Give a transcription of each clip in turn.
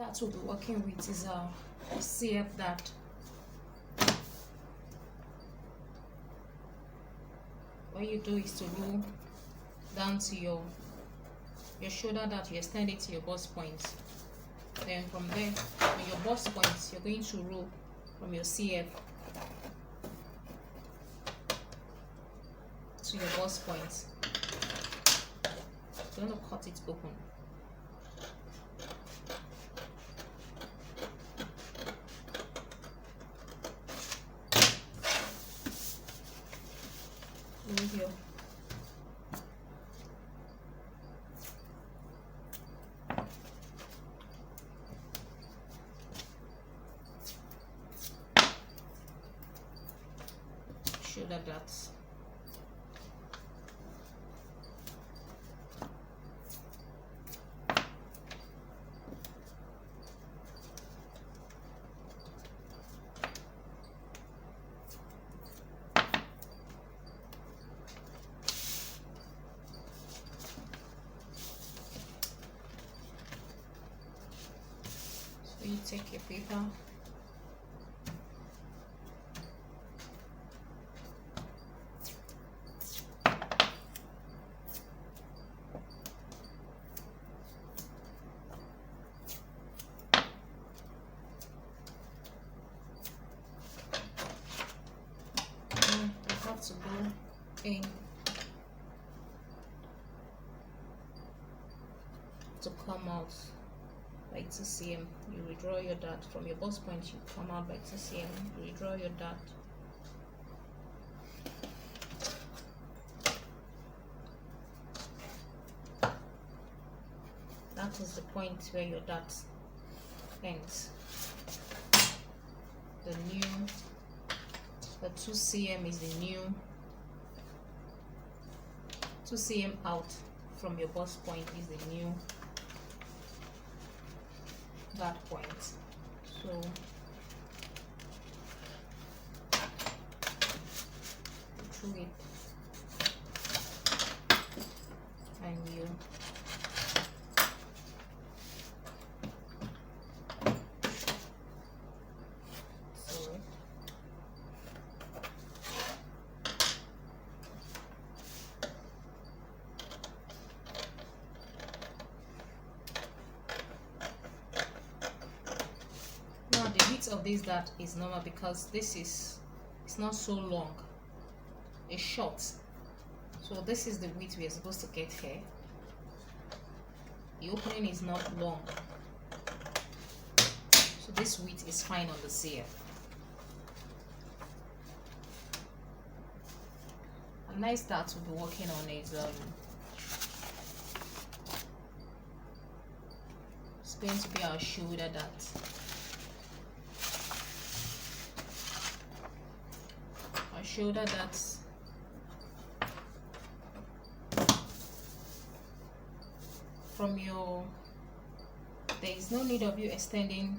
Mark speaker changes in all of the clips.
Speaker 1: that we'll be working with is a CF dart. What you do is to roll down to your shoulder dart, you extend it to your bust point. Then from there, on your bust point, you're going to roll from your CF to your bust point. You're going to cut it open. Here. Shoulder darts. So you take your paper, to go in to come out by 2 cm. You withdraw your dart from your bust point, you come out by 2 cm, you withdraw your dart. That is the point where your dart ends. The 2 cm is the new 2 cm out from your bust point is the new dart point. So through it and you of this dart is normal because it's not so long, it's short, so this is the width we are supposed to get here. The opening is not long, so this width is fine on the CF. A nice dart we'll be working on is it's going to be our shoulder dart. Shoulder darts from your, there is no need of you extending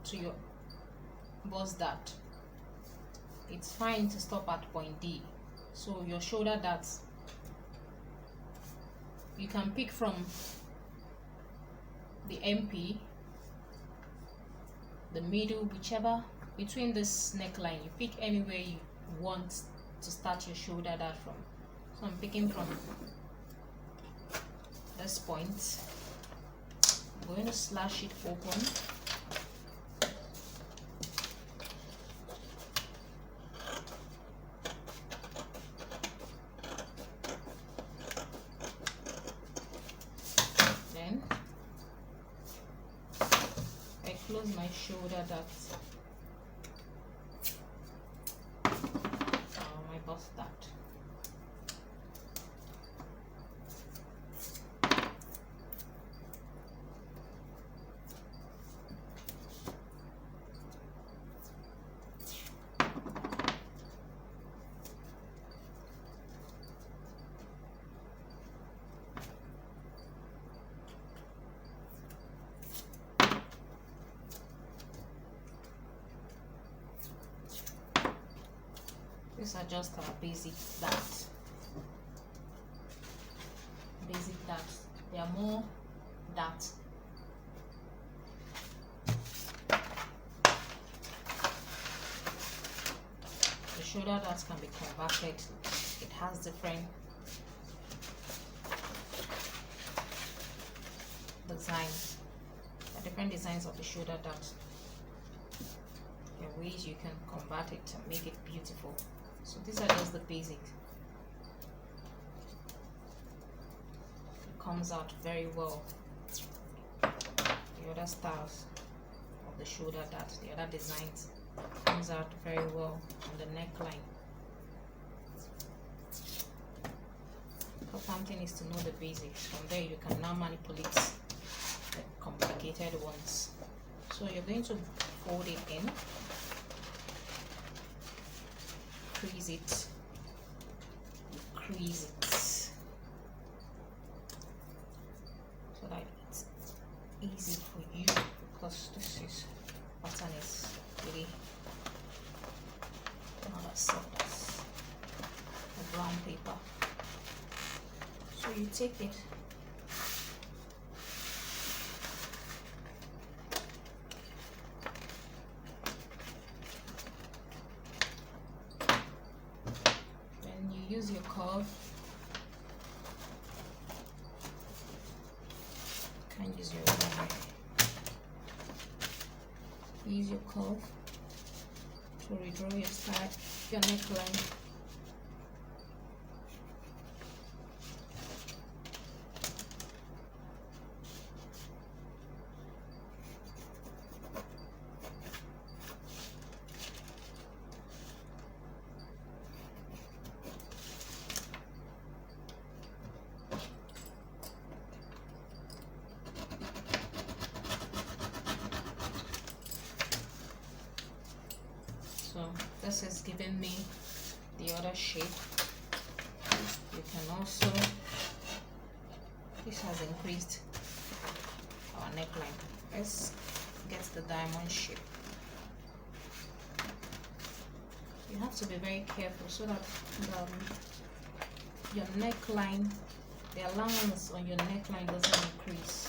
Speaker 1: to your bust dart. It's fine to stop at point D. So your shoulder darts, you can pick from the MP, the middle, whichever, between this neckline, you pick anywhere you want to start your shoulder dart from. So I'm picking from this point. I'm going to slash it open. Then I close my shoulder dart. Bust dart. These are just our basic darts. Basic darts. There are more darts shoulder dart can be converted. It has different designs. There are different designs of the shoulder dart. There are ways you can convert it and make it beautiful. So these are just the basics. It comes out very well. The other styles of the shoulder dart, the other designs, comes out very well on the neckline. The important thing is to know the basics. From there you can now manipulate the complicated ones. So you're going to fold it in, crease it, crease it, so that it's easy for you, because this is pattern is really not as soft as the brown paper. So you take it, then you use your curve. You can use your use your curve to redraw your style, your neckline. So this is giving me the other shape. You can also, this has increased our neckline. Let's get the diamond shape. You have to be very careful so that your neckline, the allowance on your neckline doesn't increase.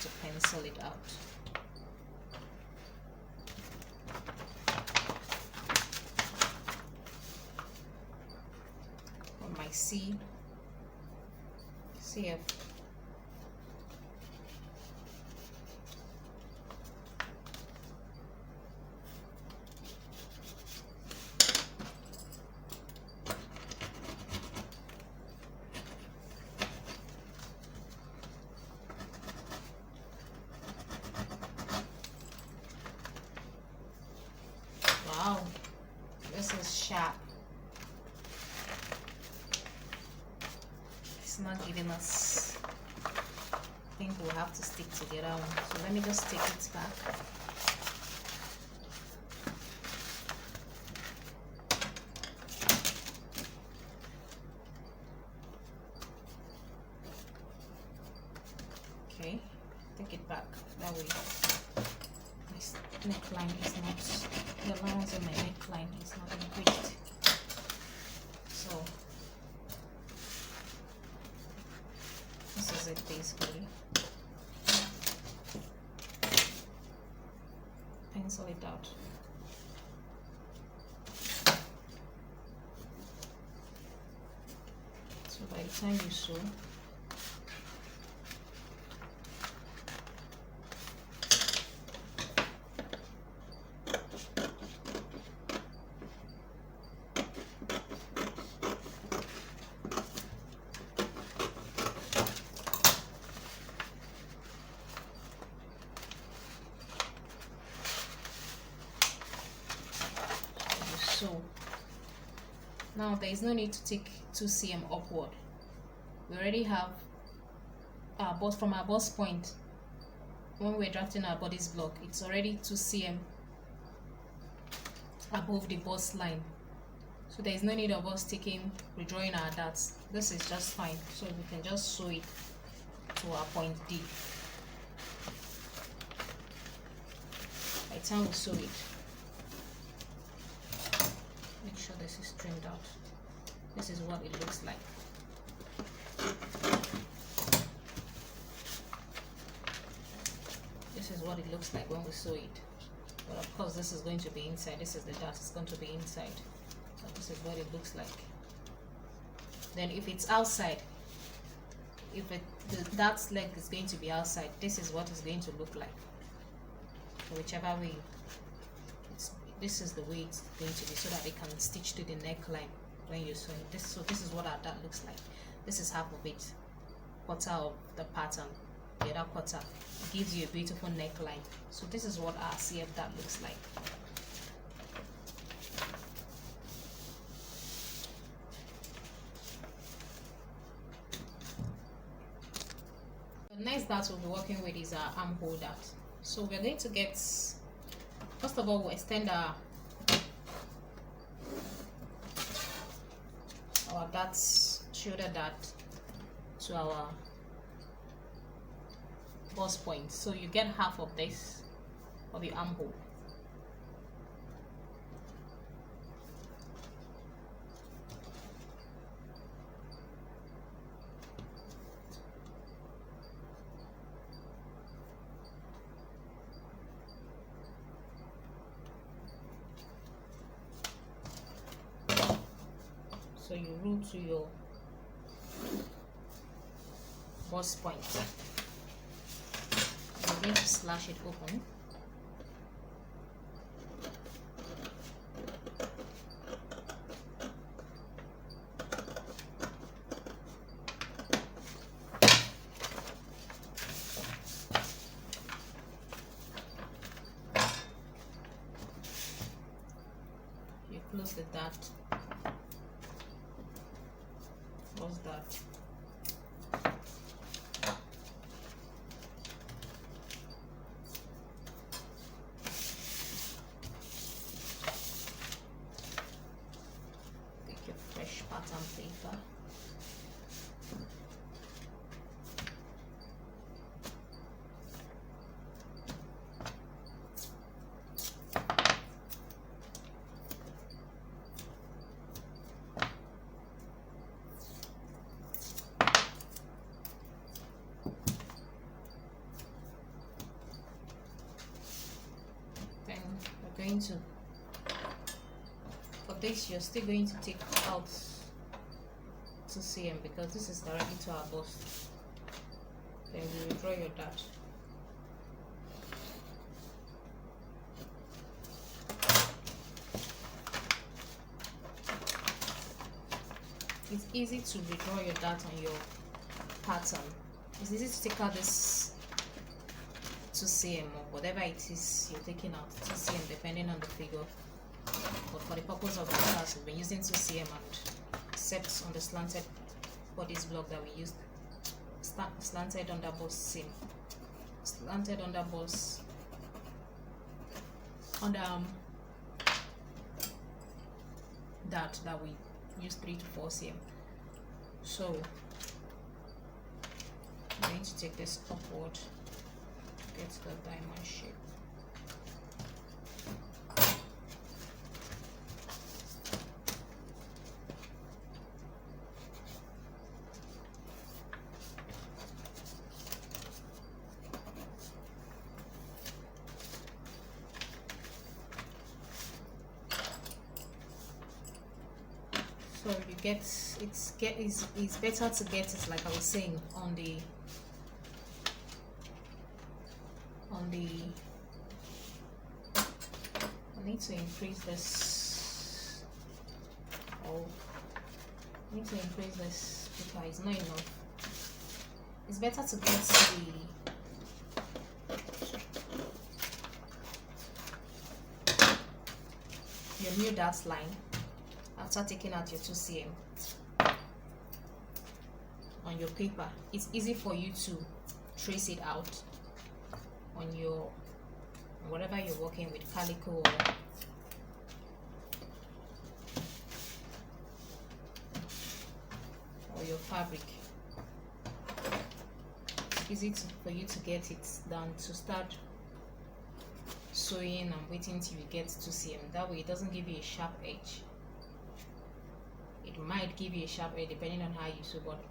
Speaker 1: To pencil it out. On my CF. Wow, this is sharp. It's not giving us, I think we'll have to stick to the other one. So let me just take it back. Okay, take it back. That way this neckline is not, the allowance on my neckline is not increased. So this is it basically. Pencil it out. So by the time you sew, now there is no need to take 2 cm upward. We already have our bust from our bust point. When we're drafting our bodice block, it's already 2 cm above the bust line, so there is no need of us redrawing our darts. This is just fine, so we can just sew it to our point D. By the time we sew it, make sure this is trimmed out. This is what it looks like. This is what it looks like when we sew it. But of course this is going to be inside. This is the dart, it's going to be inside. So this is what it looks like. Then if it's outside, if the dart's leg is going to be outside, this is what it's going to look like. So whichever way, this is the way it's going to be, so that it can stitch to the neckline when you sew it. So this is what our dart looks like. This is half of it, quarter of the pattern. The other quarter gives you a beautiful neckline. So this is what our CF dart looks like. The next dart we'll be working with is our armhole dart. So we're going to get, first of all, we'll extend our darts, shoulder dart to our bust point. So you get half of this of your armhole. So you rule to your bust point. You're going to slash it open. You close the dart. What's that? Take your fresh pattern paper. Going to, for this you're still going to take out 2 cm because this is directly to our bust. Then you withdraw your dart. It's easy to withdraw your dart on your pattern. It's easy to take out this 2 cm or whatever it is you're taking out, 2 cm depending on the figure. But for the purpose of the class, we've been using 2 cm, and except on the slanted bodice block that we used, slanted underbust seam, slanted underbust underarm dart that we use 3 to 4 cm. So I'm going to take this upward. Get the diamond shape. So you get it's better to get it, like I was saying, on the I need to increase this. Oh, I need to increase this because it's not enough. It's better to get your new dart line after taking out your 2 cm on your paper. It's easy for you to trace it out on your whatever you're working with, calico or your fabric. It's easy for you to get it done, to start sewing and waiting till you get 2 cm. That way it doesn't give you a sharp edge. might give you a sharp edge depending on how you sew, but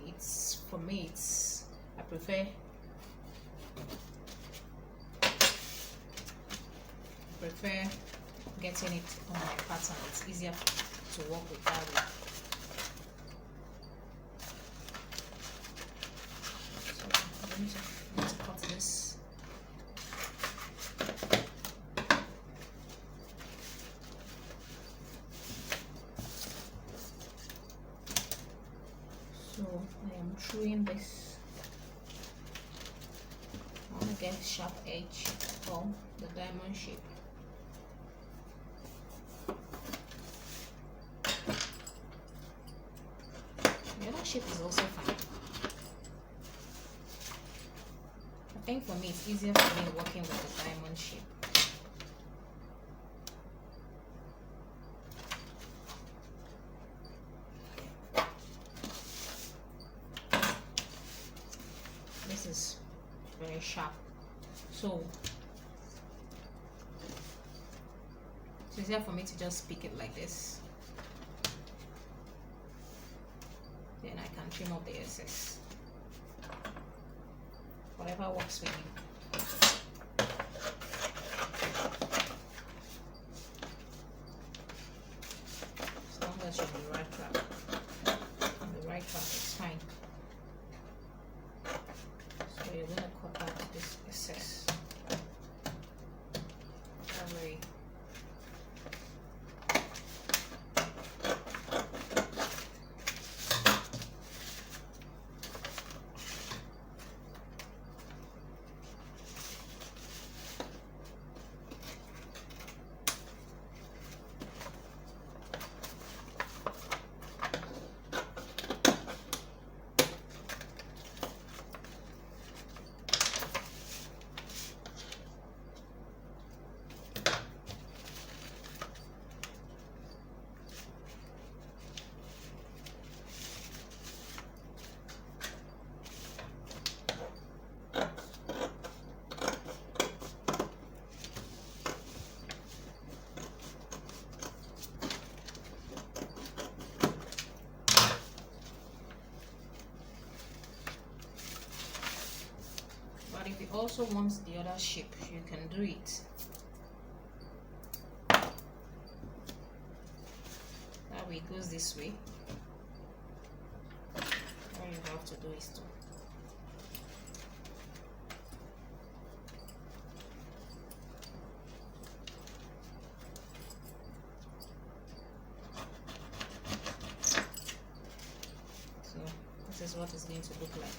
Speaker 1: it's, for me, it's, I prefer getting it on my pattern. It's easier to work with that way. So I'm going to cut this. So I am truing this. I want to get a sharp edge or the diamond shape. The other shape is also fine. I think for me it's easier for me working with the diamond shape. This is very sharp, so it's easier for me to just pick it like this. Then I can trim up the excess. Whatever works for you. As long as you're on the right track. On the right track, it's fine. So you're gonna cut out this excess. That way. If you also want the other shape, you can do it. That way it goes this way. All you have to do is to so this is what it's going to look like.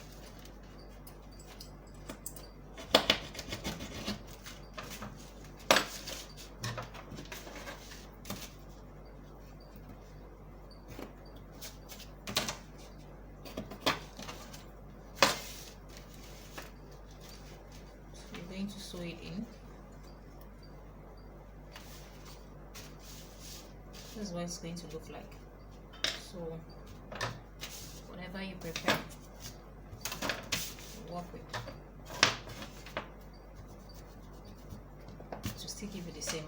Speaker 1: To sew it in. This is what it's going to look like. So whatever you prefer to work with to still give you the same,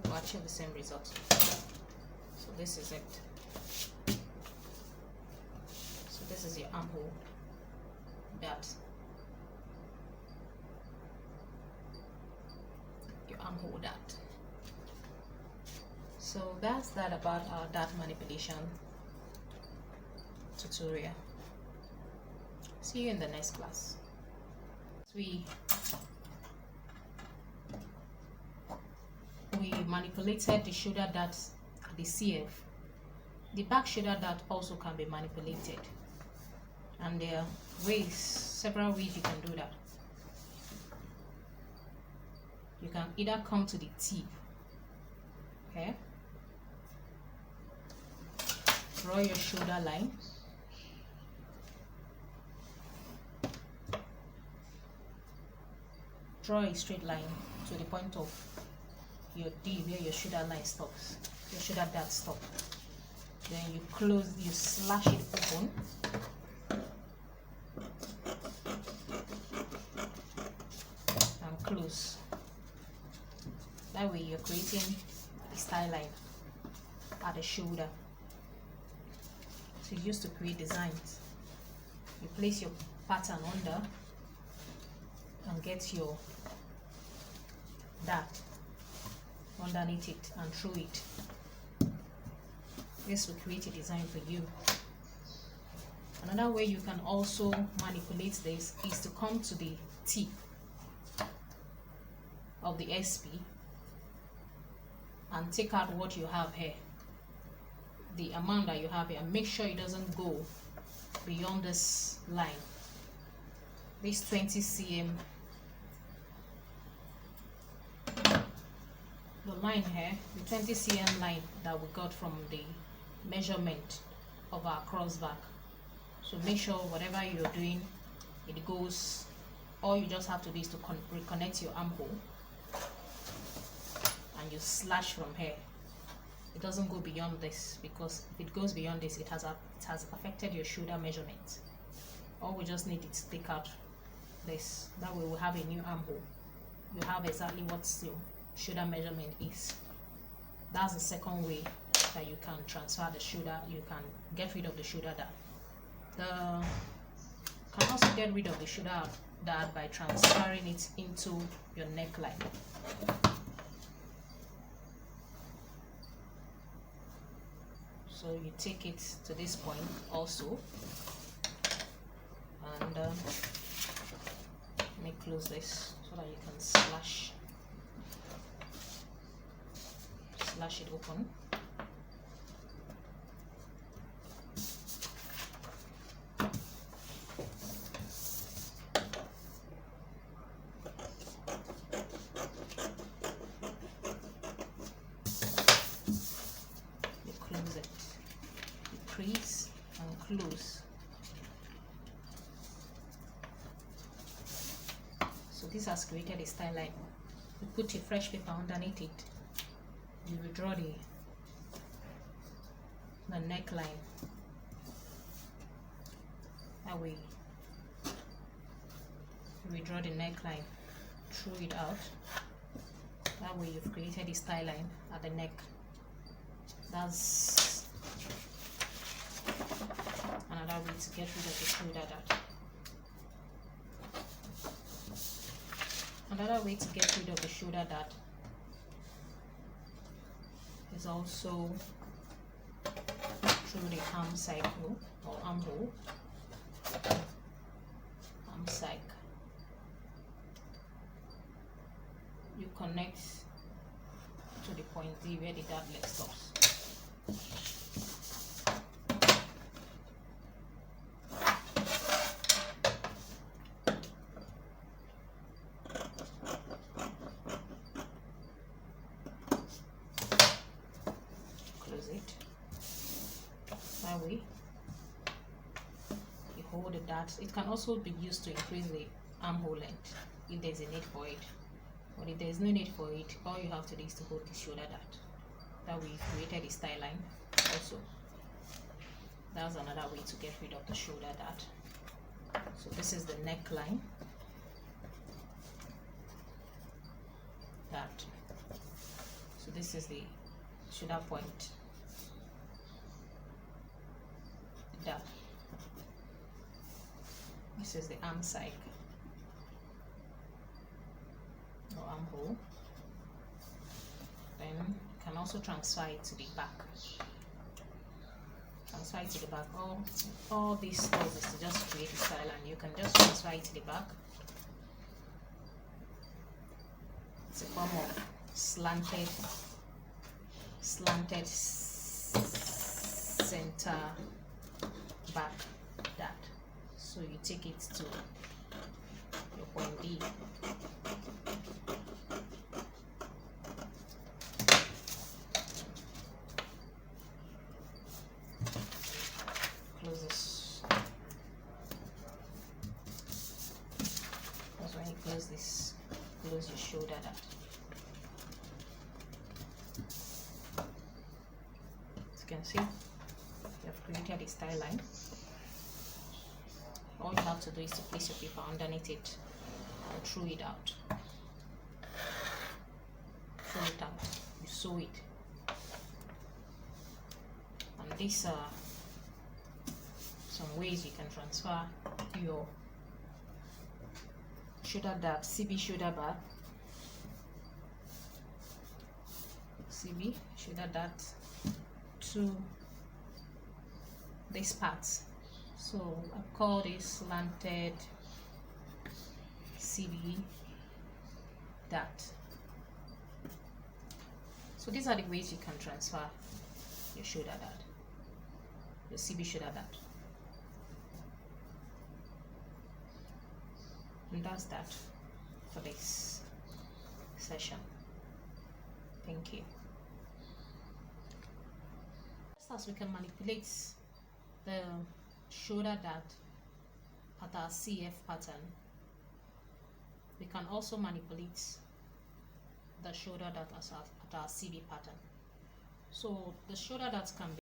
Speaker 1: will achieve the same result. So this is it. So this is your armhole. That your armhole that. So that's that about our dart manipulation tutorial. See you in the next class. We manipulated the shoulder dart, the CF. The back shoulder dart also can be manipulated, and there are ways, several ways you can do that. You can either come to the tip, okay, draw your shoulder line, draw a straight line to the point of your D where your shoulder line stops, your shoulder dart stop. Then you close, you slash it open. And close. That way you're creating a style line at the shoulder. So you used to create designs. You place your pattern under and get your dart underneath it and through it. This will create a design for you. Another way you can also manipulate this is to come to the tip of the SP and take out what you have here, the amount that you have here, and make sure it doesn't go beyond this line, this 20 cm. The line here, the 20 cm line that we got from the measurement of our crossback. So make sure whatever you're doing, it goes, all you just have to do is to reconnect your armhole and you slash from here. It doesn't go beyond this, because if it goes beyond this, it has affected your shoulder measurement. All we just need is to take out this. That way we'll have a new armhole. You have exactly what your shoulder measurement is. That's the second way that you can transfer the shoulder. You can get rid of the shoulder dart. You can also get rid of the shoulder dart by transferring it into your neckline. So you take it to this point also, and let me close this so that you can slash it open. Crease and close. So this has created a style line. You put a fresh paper underneath it. You withdraw the neckline. That way, you withdraw the neckline, throw it out. That way, you've created a style line at the neck. That's another way to get rid of the shoulder dart. Another way to get rid of the shoulder dart is also through the arm cycle or armhole. Arm cycle. You connect to the point D where the dart leg stops. That way you hold the dart. It can also be used to increase the armhole length if there's a need for it, but if there's no need for it, all you have to do is to hold the shoulder dart. That way you've created a style line also. That's another way to get rid of the shoulder dart. So this is the neckline dart. So this is the shoulder point dart. This is the arm cycle or armhole. Then you can also transfer it to the back. Transfer it to the back. All these stuff is to just create a style, and you can just transfer it to the back. It's a form of slanted center back dart. So you take it to your point D. Close this. That's when you close this. Close your shoulder dart. As you can see, you have created a style line. All you have to do is to place your paper underneath it and throw it out. Throw it out. You sew it. these are some ways you can transfer your shoulder dart, CB shoulder bar, CB shoulder dart to this part. So I call this slanted CB dart. So these are the ways you can transfer your shoulder dart, your CB shoulder dart. And that's that for this session. Thank you. Just as we can manipulate the shoulder dart at our CF pattern, we can also manipulate the shoulder dart at our CB pattern. So the shoulder dart can be